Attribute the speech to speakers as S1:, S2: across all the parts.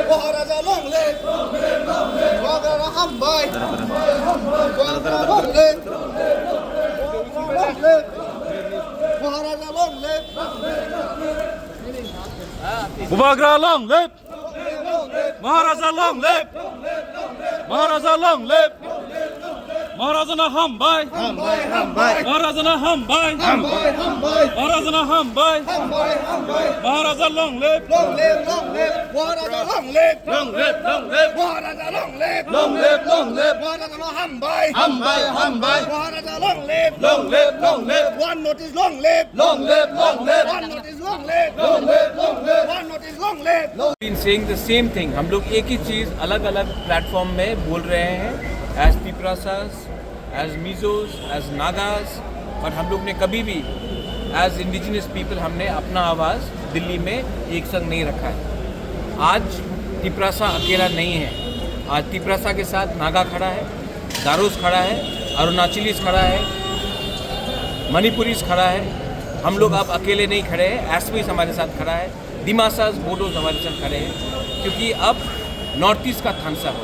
S1: Maharaja long live! Maharaja Hambai! Maharaja long live! Maharaja long live!
S2: Bubagra long live! Maharaja long live! Maharaja long live! Maharaja Hambai!
S1: Hambai, Hambai!
S2: Maharaja Hambai!
S1: Hambai, Hambai!
S2: Maharaja Hambai!
S1: Hambai, Hambai!
S2: Maharaja long live!
S1: Long live, long live! Maharaja long live!
S2: Long live, long live!
S1: Maharaja long live!
S2: Long live, long live!
S1: Maharaja Hambai!
S2: Hambai, Hambai!
S1: Maharaja long live!
S2: Long live, long live!
S1: One notice long live!
S2: Long live, long live!
S1: One notice long live!
S2: Long live, long live!
S1: One notice long live!
S3: been saying the same thing. हम लोग एक ही चीज़ अलग अलग platform में बोल रहे हैं as तिपरासास, as Mizos, as Nagas, और हम लोग ने कभी भी एज इंडिजिनस पीपल हमने अपना आवाज़ दिल्ली में एक संग नहीं रखा है। आज तिपरासा अकेला नहीं है। आज तिपरासा के साथ नागा खड़ा है, गारोस खड़ा है, अरुणाचलीस खड़ा है, मणिपुरीस खड़ा है। हम लोग अब अकेले नहीं खड़े हैं। एसपीस हमारे साथ खड़ा है, दिमासास, बोडोज हमारे साथ खड़े हैं, क्योंकि अब नॉर्थ ईस्ट का थानसा हो।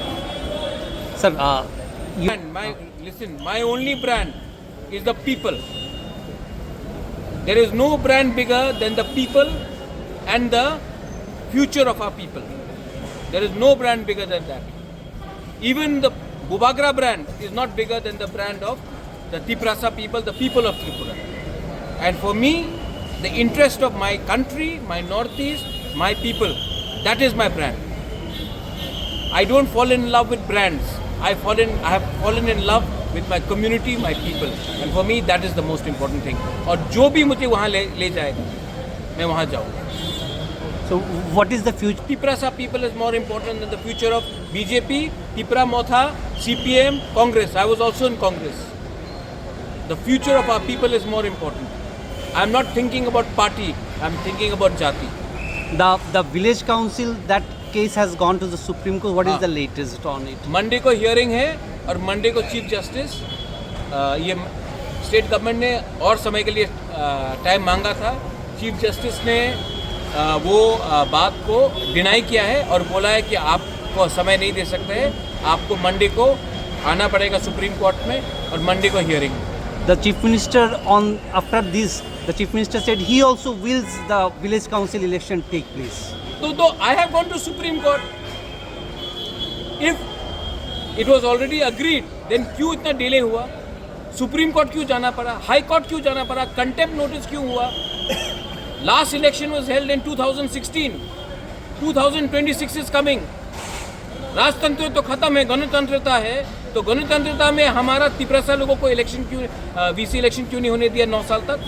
S4: Sir,
S3: My only brand is the people. There is no brand bigger than the people and the future of our people. There is no brand bigger than that. Even the Bubagra brand is not bigger than the brand of the Tiprasa people, the people of Tripura. And for me, the interest of my country, my northeast, my people, that is my brand. I don't fall in love with brands. I have fallen in love with my community, my people. And for me, that is the most important thing. और जो भी मुझे वहाँ ले जाएगा, मैं वहाँ जाऊँगा.
S4: so what is the future?
S3: Tiprasa people is more important than the future of BJP, Tipra Motha, CPM, Congress. I was also in Congress. The future of our people is more important. I'm not thinking about party. I'm thinking about jati.
S4: The village council, that case has gone to the Supreme Court. What is the latest on it?
S3: Monday को hearing है और Monday को chief justice, ये state government ने और समय के लिए टाइम मांगा था। चीफ जस्टिस ने वो बात को डिनाई किया है और बोला है कि आपको समय नहीं दे सकते हैं, आपको मंडे को आना पड़ेगा सुप्रीम कोर्ट में और मंडे को hearing.
S4: The chief minister after this, the chief minister said he also wills the village council election take place.
S3: तो I have gone to Supreme Court. If it was already agreed, then क्यों इतना delay हुआ? Supreme court क्यों जाना पड़ा? High court क्यों जाना पड़ा? कंटेम्प्ट नोटिस क्यों हुआ? Last election was held in 2016. 2026 is coming. राजतंत्र तो खत्म है, गणतंत्रता है। तो गणतंत्रता में हमारा तिपरासा लोगों को इलेक्शन क्यों, वीसी इलेक्शन क्यों नहीं होने दिया 9 साल तक?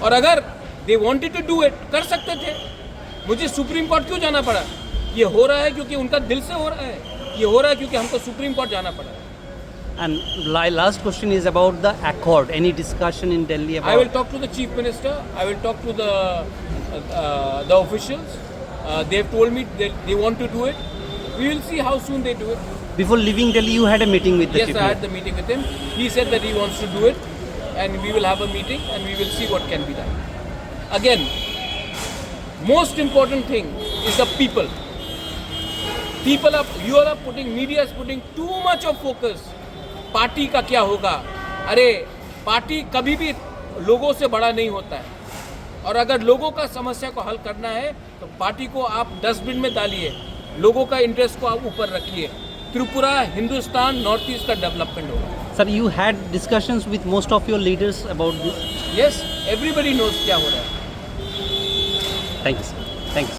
S3: और अगर they wanted to do it, कर सकते थे। मुझे सुप्रीम कोर्ट क्यों जाना पड़ा? ये हो रहा है क्योंकि उनका दिल से हो रहा है। ये हो रहा है क्योंकि हमको सुप्रीम कोर्ट जाना पड़ा।
S4: And last question is about the accord. Any discussion in Delhi about?
S3: I will talk to the chief minister. I will talk to the officials. They have told me that they want to do it. We will see how soon they do it.
S4: Before leaving Delhi, you had a meeting with the
S3: Yes,
S4: chief
S3: I had
S4: minister.
S3: the meeting with him. He said that he wants to do it, and we will have a meeting, and we will see what can be done. Again, most important thing is the people. You are putting, media is putting too much of focus. Party का क्या होगा? अरे party कभी भी लोगों से बड़ा नहीं होता है, और अगर लोगों का समस्या को हल करना है तो पार्टी को आप डस्टबिन में डालिए, लोगों का इंटरेस्ट को आप ऊपर रखिए। त्रिपुरा, हिंदुस्तान, नॉर्थ ईस्ट का डेवलपमेंट होगा।
S4: Sir, you had discussions with most of your leaders about this?
S3: Yes, everybody knows क्या हो रहा है।
S4: Thank you, sir. Thank you.